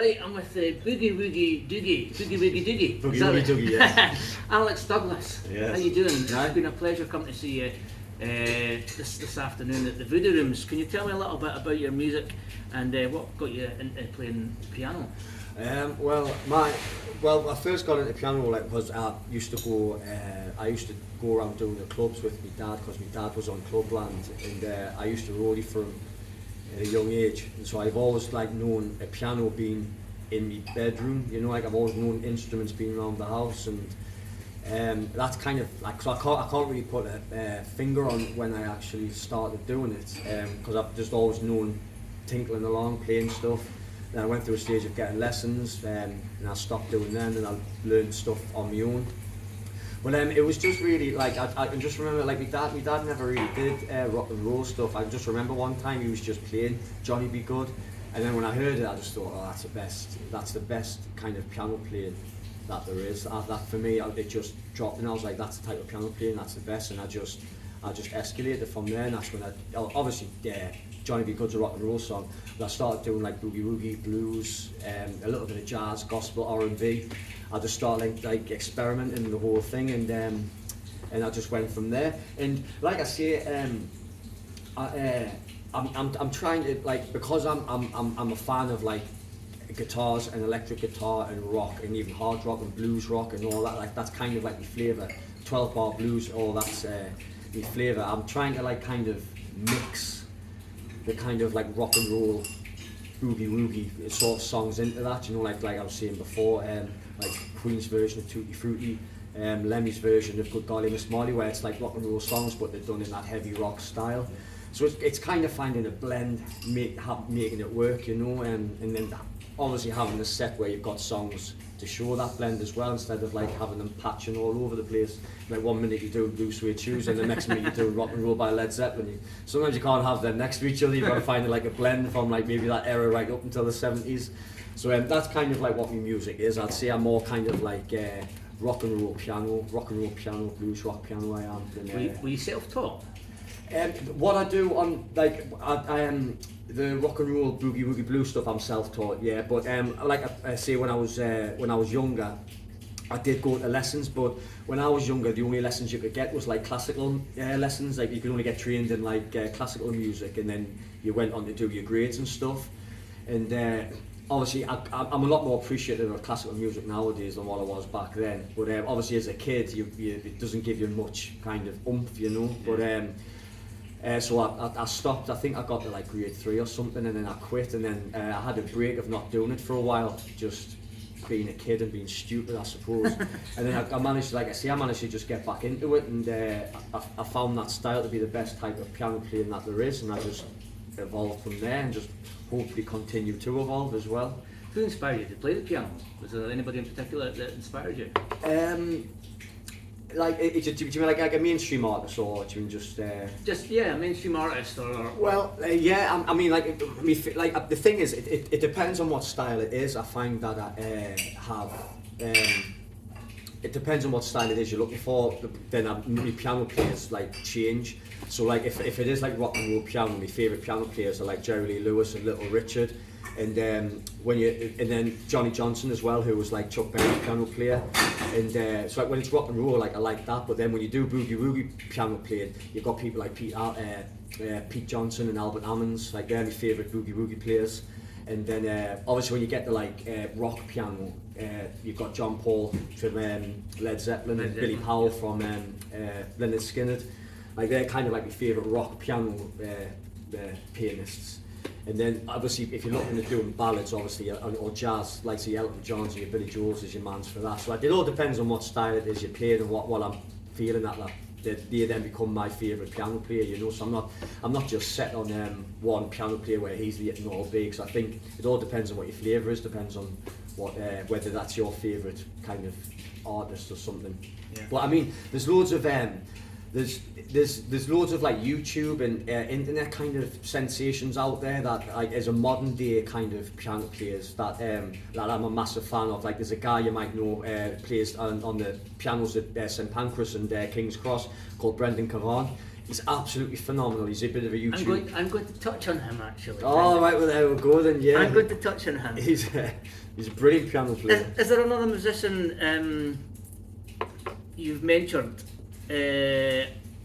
Right, I'm with Boogie Woogie Dougie. Boogie Woogie Dougie. Boogie Woogie Dougie, yes. Alex Douglas. Yes. How you doing? Right. It's been a pleasure coming to see you this afternoon at the Voodoo Rooms. Can you tell me a little bit about your music and what got you into playing piano? I first got into piano because I used to go around doing the clubs with my dad because my dad was on Clubland, and I used to roadie for him at a young age, and so I've always known a piano being in my bedroom, I've always known instruments being around the house, and that's kind of so I can't really put a finger on when I actually started doing it, because I've just always known tinkling along, playing stuff. Then I went through a stage of getting lessons, and I stopped doing them, and I learned stuff on my own. But it was just really I can just remember my dad never really did rock and roll stuff. I just remember one time he was just playing Johnny Be Good, and then when I heard it I just thought, oh, that's the best kind of piano playing that there is. That for me, it just dropped, and I was like, that's the type of piano playing, that's the best, and I just escalated from there, and that's when Johnny Be Good's a rock and roll song, but I started doing Boogie Woogie, blues, a little bit of jazz, gospel, R&B. I just started experimenting the whole thing, and I just went from there. And like I say, I'm trying to because I'm a fan of guitars and electric guitar and rock and even hard rock and blues rock and all that. That's kind of my flavour. 12-bar blues, all that's my flavour. I'm trying to kind of mix the kind of rock and roll boogie woogie sort of songs into that, like I was saying before, Queen's version of Tutti Frutti, Lemmy's version of Good Golly Miss Molly, where it's rock and roll songs but they're done in that heavy rock style. So it's kind of finding a blend, making it work, and then obviously having a set where you've got songs to show that blend as well, instead of having them patching all over the place. 1 minute you're doing Blue Suede Shoes and the next minute you're doing Rock and Roll by Led Zeppelin. Sometimes you can't have them next to each other. You've got to find a blend from maybe that era right up until the 70s. So that's kind of what my music is. I'd say I'm more kind of rock and roll piano, blues rock piano. I am. Were you self-taught? What I do on I am the rock and roll boogie woogie blues stuff, I'm self-taught, yeah. But I say, when I was younger, I did go to lessons. But when I was younger, the only lessons you could get was classical lessons. You could only get trained in classical music, and then you went on to do your grades and stuff. And obviously, I'm a lot more appreciative of classical music nowadays than what I was back then. But obviously, as a kid, it doesn't give you much kind of oomph, But so I stopped. I think I got to grade 3 or something, and then I quit, and then I had a break of not doing it for a while, just being a kid and being stupid, I suppose. And then I managed to just get back into it, and I found that style to be the best type of piano playing that there is, and I just evolved from there, and just hopefully continue to evolve as well. Who inspired you to play the piano? Was there anybody in particular that inspired you? Do you mean like a mainstream artist, or do you mean just a mainstream artist, or well, yeah. I mean, the thing is, it depends on what style it is. I find that I have. It depends on what style it is you're looking for. Then my piano players change. So if it is rock and roll piano, my favourite piano players are Jerry Lee Lewis and Little Richard. And then Johnny Johnson as well, who was Chuck Berry's piano player, and so when it's rock and roll, I like that. But then when you do boogie woogie piano playing, you've got people like Pete Johnson and Albert Ammons, they're my favourite boogie woogie players. And then obviously when you get to rock piano, you've got John Paul from Led Zeppelin and Billy Powell from Lynyrd Skynyrd. They're kind of my favourite rock piano pianists. And then obviously if you're looking at doing ballads, obviously, or jazz, your Elton Johns or your Billy Joels is your mans for that. So it all depends on what style it is you're playing and what I'm feeling at that. They then become my favourite piano player, So I'm not just set on one piano player where he's the all big. So I think it all depends on what your flavour is, depends on what whether that's your favourite kind of artist or something. Yeah. But I mean, there's loads of there's loads of YouTube and internet kind of sensations out there that as a modern day kind of piano players that I'm a massive fan of. There's a guy you might know plays on the pianos at St Pancras and King's Cross called Brendan Cavan. He's absolutely phenomenal. He's a bit of a YouTube. I'm going to touch on him actually. Oh right, well there we go then. Yeah. I'm going to touch on him. He's a brilliant piano player. Is there another musician you've mentored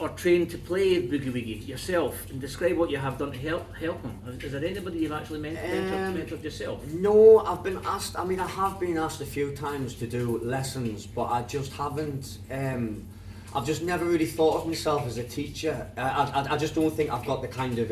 or trained to play Boogie Woogie yourself, and describe what you have done to help him? Is there anybody you've actually mentored yourself? No, I've been asked. I mean, I have been asked a few times to do lessons, but I just haven't. I've just never really thought of myself as a teacher. I just don't think I've got the kind of.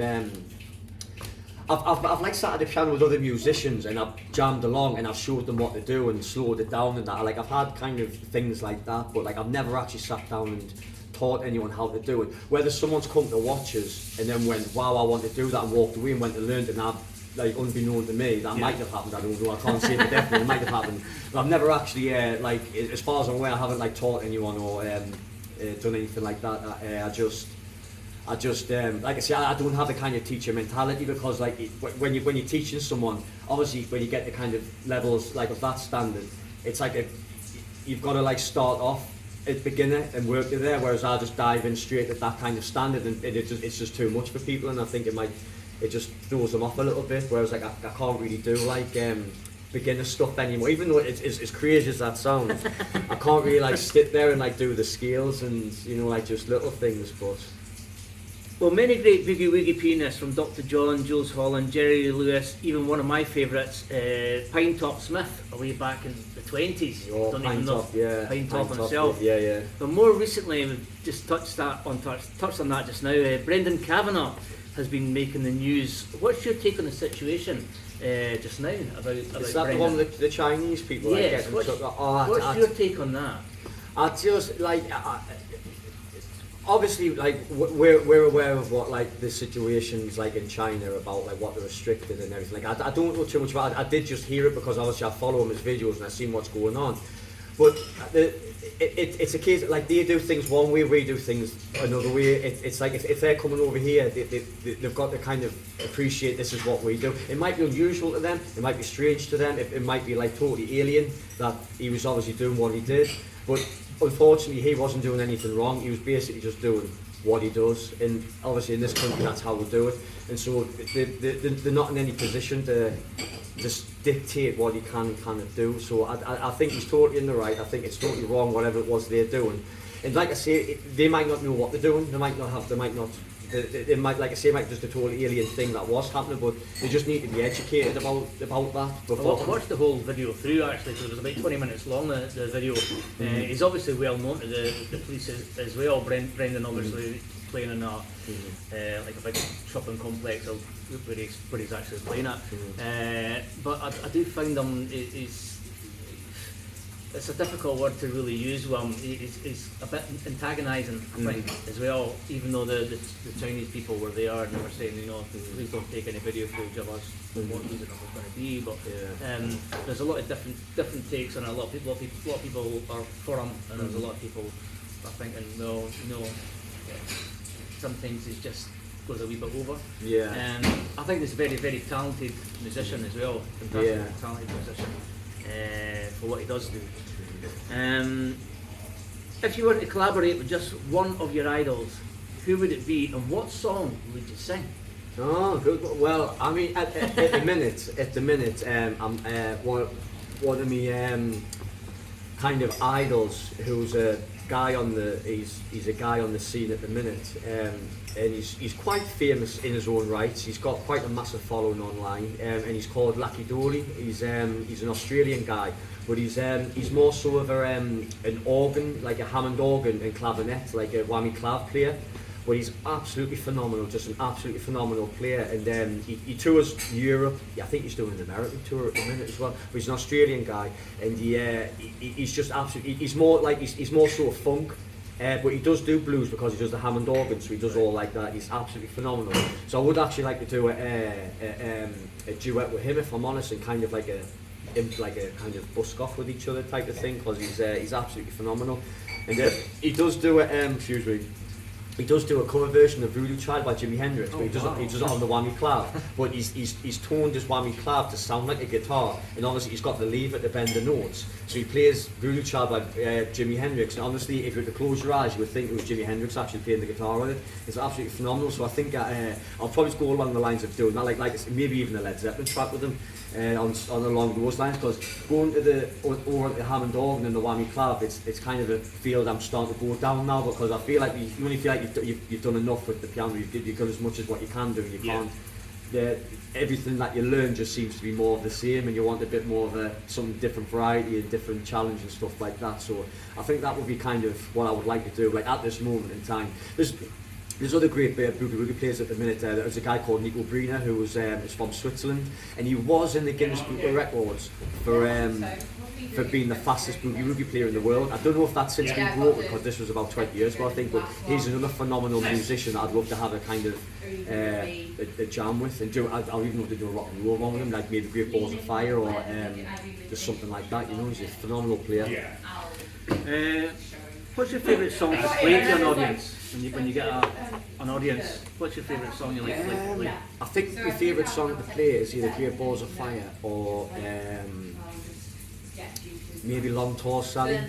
I've like sat at the piano with other musicians and I've jammed along and I've showed them what to do and slowed it down and that. Like I've had kind of things like that, but like I've never actually sat down and taught anyone how to do it. Whether someone's come to watch us and then went, wow, I want to do that, and walked away and went and learned, and I've, like, unbeknown to me, that might have happened. I don't know, I can't say for definite, it might have happened. But I've never actually, like, as far as I'm aware, I haven't like taught anyone or done anything like that. I just like I say, I don't have the kind of teacher mentality, because like when you're teaching someone, obviously when you get the kind of levels like of that standard, it's like you've got to like start off at beginner and work to there, whereas I just dive in straight at that kind of standard, and it's just too much for people, and I think it just throws them off a little bit, whereas like I can't really do like beginner stuff anymore, even though it's as crazy as that sounds. I can't really like sit there and like do the scales and, you know, like just little things. But well, many great Boogie Woogie pianists, from Dr. John, Jules Holland, Jerry Lewis, even one of my favourites, Pinetop Smith, way back in the 20s. Oh, Don't even know Pinetop himself. Yeah. But more recently, we've just touched on that just now. Brendan Kavanagh has been making the news. What's your take on the situation just now about is that Brendan? the one with the Chinese people? Yes. Like, What's your take on that? I just like. Obviously, like we're aware of what like the situations like in China about like what they're restricted and everything. Like I don't know too much about it. I did just hear it because obviously I follow him his videos and I've seen what's going on. But it's a case like they do things one way, we do things another way. It's like if they're coming over here, they've got to kind of appreciate this is what we do. It might be unusual to them, it might be strange to them, it might be like totally alien that he was obviously doing what he did. But unfortunately, he wasn't doing anything wrong. He was basically just doing what he does, and obviously in this country that's how we do it. And so they're not in any position to just dictate what he can kind of do. So I think he's totally in the right. I think it's totally wrong whatever it was they're doing. And like I say, they might not know what they're doing. They might, like I say, it might be just a totally alien thing that was happening, but they just need to be educated about that. Well, I watched the whole video through actually, because it was about 20 minutes long, the video. He's obviously well known to the police as well. Brendan obviously playing in like a big shopping complex where he's actually playing at. But I do find him, it's a difficult word to really use with him. He's a bit antagonising, I think, as well, even though the Chinese people were there and they were saying, you know, please don't take any video footage of us for what reason it was going to be. But there's a lot of different takes on it. A lot of people are for him, and there's a lot of people are thinking, no, sometimes he just goes a wee bit over. Yeah. I think he's a very, very talented musician as well. Fantastic, talented musician. For what he does do. If you were to collaborate with just one of your idols, who would it be, and what song would you sing? Oh, good. Well, I mean, at the minute, I'm one of my kind of idols, who's a guy on the he's a guy on the scene at the minute, and he's quite famous in his own right. He's got quite a massive following online, and he's called Lucky Dolly. He's an Australian guy, but he's more so of an organ, like a Hammond organ and clavinet, like a whammy clav player. But he's absolutely phenomenal, just an absolutely phenomenal player. And he tours Europe. I think he's doing an American tour at the minute as well. But he's an Australian guy, and he's just absolutely. He's more sort of funk. But he does do blues because he does the Hammond organ, so he does all like that. He's absolutely phenomenal. So I would actually like to do a duet with him, if I'm honest, and kind of like a kind of busk off with each other type of thing, because he's absolutely phenomenal. And he does do it. Excuse me. he does do a cover version of Voodoo Child by Jimi Hendrix, but Oh, he does wow. it on the whammy clav. But he's toned his whammy clav to sound like a guitar, and obviously he's got the lever to bend the notes. So he plays Voodoo Child by Jimi Hendrix, and honestly, if you were to close your eyes, you would think it was Jimi Hendrix actually playing the guitar with it. It's absolutely phenomenal. So I think I'll probably go along the lines of doing that, like maybe even a Led Zeppelin track with him. On along those lines, because going to the Hammond organ and the whammy clav, it's kind of a field I'm starting to go down now, because I feel like you only feel like you've done enough with the piano. You've done as much as what you can do, and you can't. Everything that you learn just seems to be more of the same, and you want a bit more of some different variety and different challenge and stuff like that. So I think that would be kind of what I would like to do, like at this moment in time. There's other great Boogie Woogie players at the minute. There's a guy called Nico Brina who is from Switzerland, and he was in the Guinness Book of Records for being the fastest Boogie Woogie player in the world. I don't know if that's since been broken, because this was about 20 years ago, I think, but he's another phenomenal musician that I'd love to have a kind of a jam with, and I'll even love to do a rock and roll one with him, like maybe Great Balls of Fire or just something like that. You know, he's a phenomenal player. What's your favourite song to play to an audience? When you get an audience, what's your favourite song you like to play? I think my favourite song to play is either Great Balls of Fire or maybe Long Tall Sally.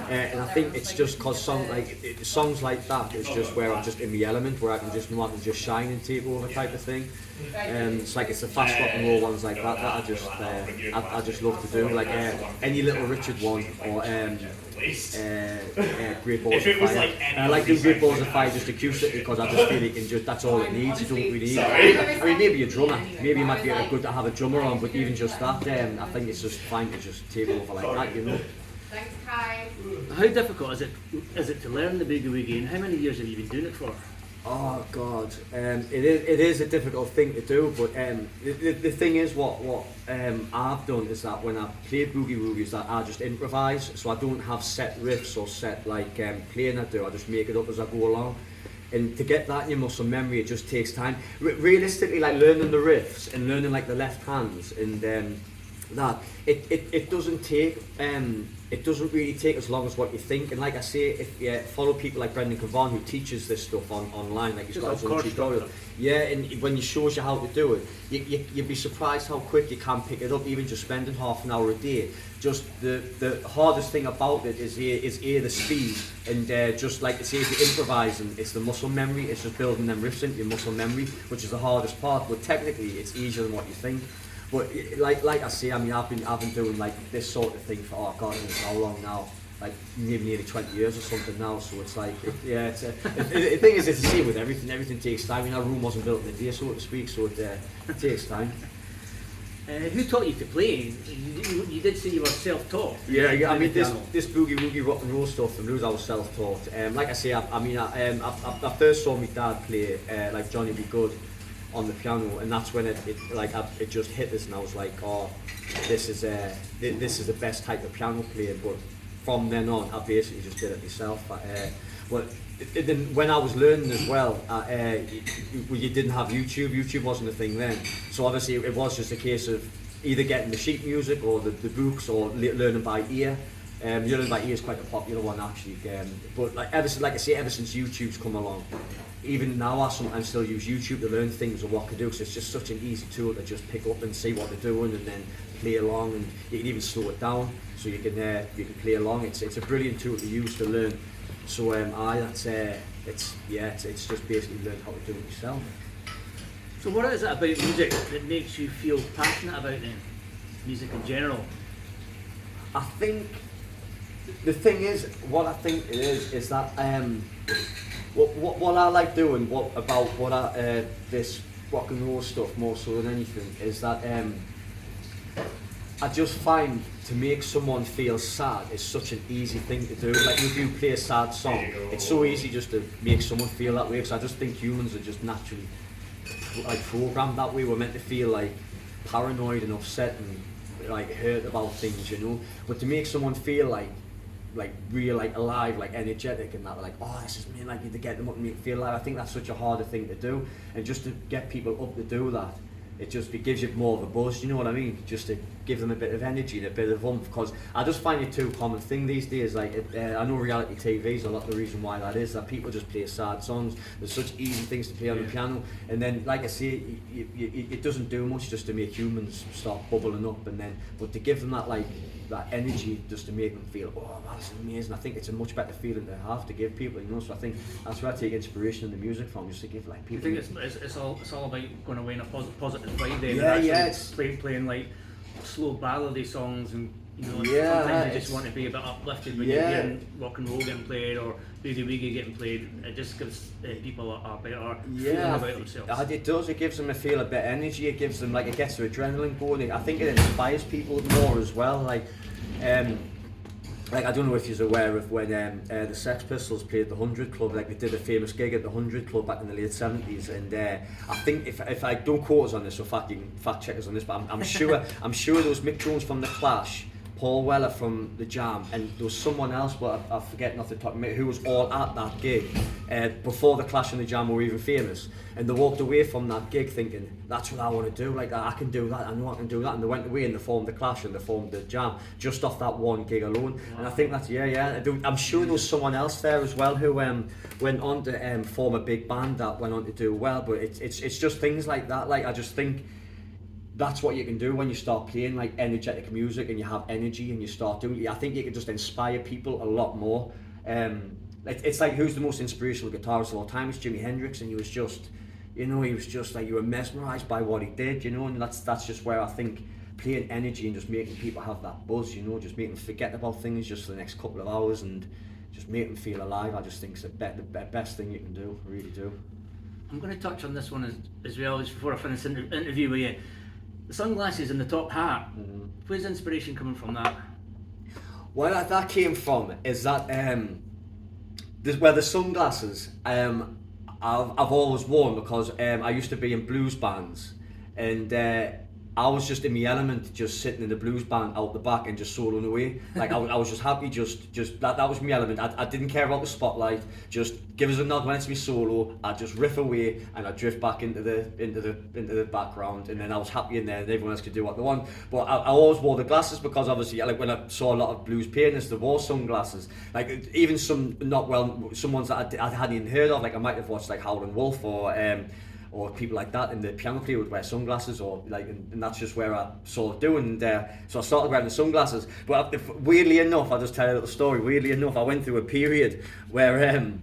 And I think it's just because songs like that is just where I'm just in the element, where I can just shine and take over type of thing. It's the fast rock and roll ones like that I just love to do, like any Little Richard one or Great Balls of Fire. I like doing Great Balls of Fire just acoustically, because I just feel you can that's all it needs. You don't really need I mean, maybe a drummer, maybe it might be good to have a drummer on, but even just that, I think it's just fine to just take over like that, you know. Thanks, Kai. How difficult is it to learn the Boogie Woogie, and how many years have you been doing it for? Oh God, it is a difficult thing to do, but the thing is, what I've done is that when I play Boogie Woogies, that I just improvise, so I don't have set riffs or set playing I do. I just make it up as I go along, and to get that in your muscle memory, it just takes time. Realistically, like learning the riffs and learning like the left hands and that it doesn't take it doesn't really take as long as what you think. And like I say, if you follow people like Brendan Cavan, who teaches this stuff online, like he's got his own tutorial, and when he shows you how to do it, you'd be surprised how quick you can pick it up, even just spending half an hour a day. Just the hardest thing about it is the speed, and just like say if you're improvising, it's the muscle memory. It's just building them riffs into your muscle memory, which is the hardest part, but technically it's easier than what you think. But like I say, I mean, I've been doing like this sort of thing for God knows how long now, like nearly 20 years or something now. So it's like, the thing is, it's the same with everything. Everything takes time. I mean, our room wasn't built in a day, so to speak. So it takes time. Who taught you to play? You did say you were self-taught. Yeah, I mean, this Boogie Woogie rock and roll stuff, and I was self-taught. Like I say, I first saw my dad play like Johnny Be Good on the piano, and that's when it just hit us, and I was like, oh, this is the best type of piano player. But from then on, I basically just did it myself. But then when I was learning as well, you didn't have YouTube. YouTube wasn't a thing then, so obviously it was just a case of either getting the sheet music or the books, or learning by ear. Learning by ear is quite a popular one actually. But ever since YouTube's come along, even now I sometimes still use YouTube to learn things or what to do, because it's just such an easy tool to just pick up and see what they're doing, and then play along, and you can even slow it down so you can play along. It's a brilliant tool to use to learn. So it's just basically learn how to do it yourself. So what is it about music that makes you feel passionate about then? Music in general? I think the thing is, what I think it is that what I like doing this rock and roll stuff more so than anything is that I just find to make someone feel sad is such an easy thing to do. Like if you play a sad song, it's so easy just to make someone feel that way, because I just think humans are just naturally like programmed that way. We're meant to feel like paranoid and upset and like hurt about things, you know. But to make someone feel like real, like alive, like energetic and that, like, oh, this is me, like to get them up and make them feel alive. I think that's such a harder thing to do, and just to get people up to do that, it gives you more of a buzz, you know what I mean? Just to give them a bit of energy and a bit of oomph, because I just find it too common thing these days. Like I know reality TV is a lot of the reason why that is, that people just play sad songs. There's such easy things to play on the piano, and then like I say, it doesn't do much just to make humans start bubbling up, and then but to give them that like that energy just to make them feel, oh that's amazing. I think it's a much better feeling to have to give people, you know. So I think that's where I take inspiration in the music from, just to give like people. I think it's all about going away in a positive vibe. Then it's playing like slow ballady songs, and you know, Yeah, sometimes you just want to be a bit uplifted when you're hearing rock and roll getting played or Woogie getting played. It just gives people a better feeling about themselves. It does. It gives them a feel, a bit of energy. It gives them like, it gets their adrenaline going. I think it inspires people more as well. Like I don't know if you're aware of when the Sex Pistols played the 100 Club. Like they did a famous gig at the 100 Club back in the late 70s, and I think if I don't quote us on this, or fact check us on this, but I'm sure there was Mick Jones from the Clash, Paul Weller from the Jam, and there was someone else, but I forget off the top of my head, who was all at that gig before the Clash and the Jam were even famous, and they walked away from that gig thinking, that's what I want to do, like I can do that, I know I can do that, and they went away and they formed the Clash and they formed the Jam just off that one gig alone. Wow. And I think that's I'm sure there was someone else there as well who went on to form a big band that went on to do well, but it's just things like that. Like I just think that's what you can do when you start playing like energetic music and you have energy and you start doing it. I think you can just inspire people a lot more. It's like, who's the most inspirational guitarist of all time? It's Jimi Hendrix, and he was just like, you were mesmerised by what he did, you know, and that's just where I think playing energy and just making people have that buzz, you know, just making them forget about things just for the next couple of hours and just make them feel alive. I just think it's the best thing you can do, I really do. I'm going to touch on this one as well, just before I finish the interview with you. The sunglasses and the top hat, where's the inspiration coming from that? Where that came from is that where the sunglasses I've always worn, because I used to be in blues bands, and I was just in my element, just sitting in the blues band out the back and just soloing away. Like I was just happy, just that was my element. I didn't care about the spotlight. Just give us a nod when it's me solo. I'd just riff away and I'd drift back into the background, and then I was happy in there, and everyone else could do what they want. But I always wore the glasses because obviously, like when I saw a lot of blues pianists, they wore sunglasses. Like even some ones that I hadn't even heard of. Like I might have watched like Howlin' Wolf or people like that, and the piano player would wear sunglasses, or like, and that's just where I sort of do, and so I started wearing the sunglasses. But weirdly enough, I'll just tell you a little story. Weirdly enough, I went through a period where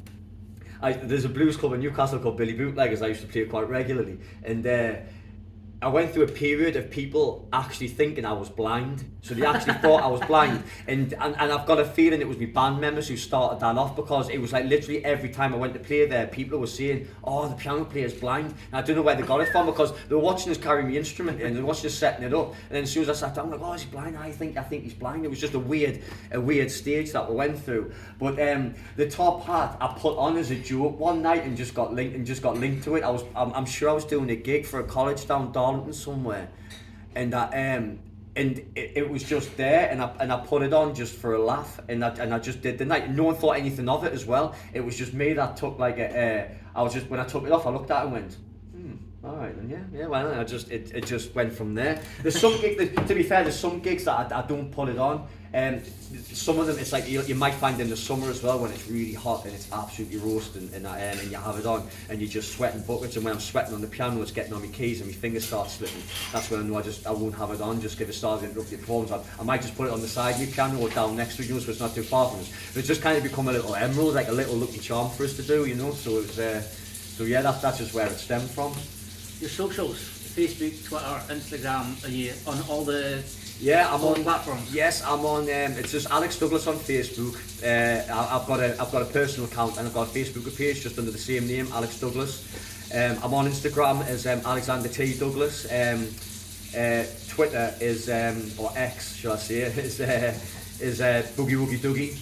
there's a blues club in Newcastle called Billy Bootleggers. I used to play quite regularly, and I went through a period of people actually thinking I was blind. So they actually thought I was blind. And I've got a feeling it was my band members who started that off, because it was like literally every time I went to play there, people were saying, oh, the piano player's blind. And I don't know where they got it from, because they were watching us carry my instrument and they were watching us setting it up. And then as soon as I sat down, I'm like, oh, is he blind? I think he's blind. It was just a weird stage that we went through. But the top hat I put on as a joke one night and just got linked to it. I'm sure I was doing a gig for a college down Darlington somewhere, and it was just there, and I put it on just for a laugh, and I just did the night. No one thought anything of it as well. It was just me that took like when I took it off, I looked at it and went, all right, then yeah. Well, it just went from there. There's some gigs, to be fair, there's some gigs that I don't put it on. Some of them, it's like you might find in the summer as well, when it's really hot and it's absolutely roasting, and you have it on and you're just sweating buckets. And when I'm sweating on the piano, it's getting on my keys and my fingers start slipping. That's when I know I won't have it on, just give it started interrupting problems. I might just put it on the side of my piano or down next to it, so it's not too far from us. But it's just kind of become a little emerald, like a little lucky charm for us to do, you know. So it's that's just where it stemmed from. Your socials, Facebook, Twitter, Instagram, are you on all the I'm on platforms? Yes, I'm on. It's just Alex Douglas on Facebook. I've got a personal account, and I've got a Facebook page just under the same name, Alex Douglas. I'm on Instagram as Alexander T Douglas. Twitter is or X, shall I say, is Boogie Dougie.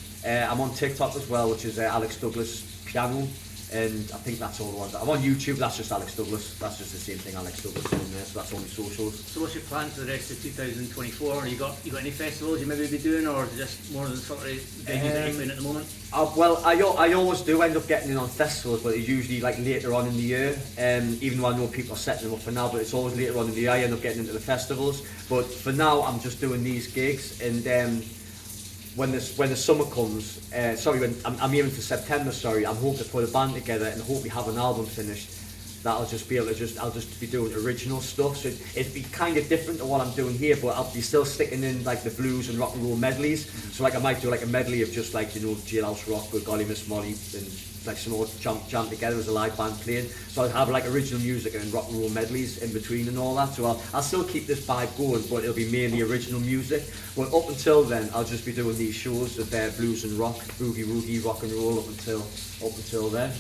I'm on TikTok as well, which is Alex Douglas Piano. and I think that's all the ones. I'm on YouTube. That's just Alex Douglas. That's just the same thing Alex Douglas doing there. So that's only socials. So what's your plan for the rest of 2024? You got any festivals you maybe be doing, or is it just more than sort of venues that you're playing at the moment? Well, I always do end up getting in on festivals, but it's usually like later on in the year. Even though I know people are setting them up for now, but it's always later on in the year I end up getting into the festivals. But for now, I'm just doing these gigs, and when the summer comes, when I'm aiming for September. Sorry, I'm hoping to put a band together and hopefully have an album finished. That I'll just be doing original stuff. So it'd be kind of different to what I'm doing here, but I'll be still sticking in like the blues and rock and roll medleys. So like I might do like a medley of just like Jailhouse Rock with Golly Miss Molly and like some more jam together as a live band playing. So I'll have like original music and rock and roll medleys in between and all that. So I'll still keep this vibe going, but it'll be mainly original music. But up until then, I'll just be doing these shows of blues and rock, boogie woogie, rock and roll up until then.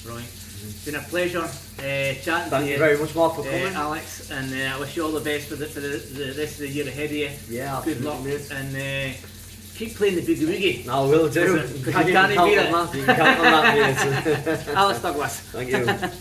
Right. It's been a pleasure chatting to you. Thank you very much, Mark, for coming, Alex, and I wish you all the best for the rest of the year ahead of you. Yeah, good luck, mate. and keep playing the Boogie Woogie. I will do. Because you can't beat it. You can count on that, mate. Alex Douglas. Thank you.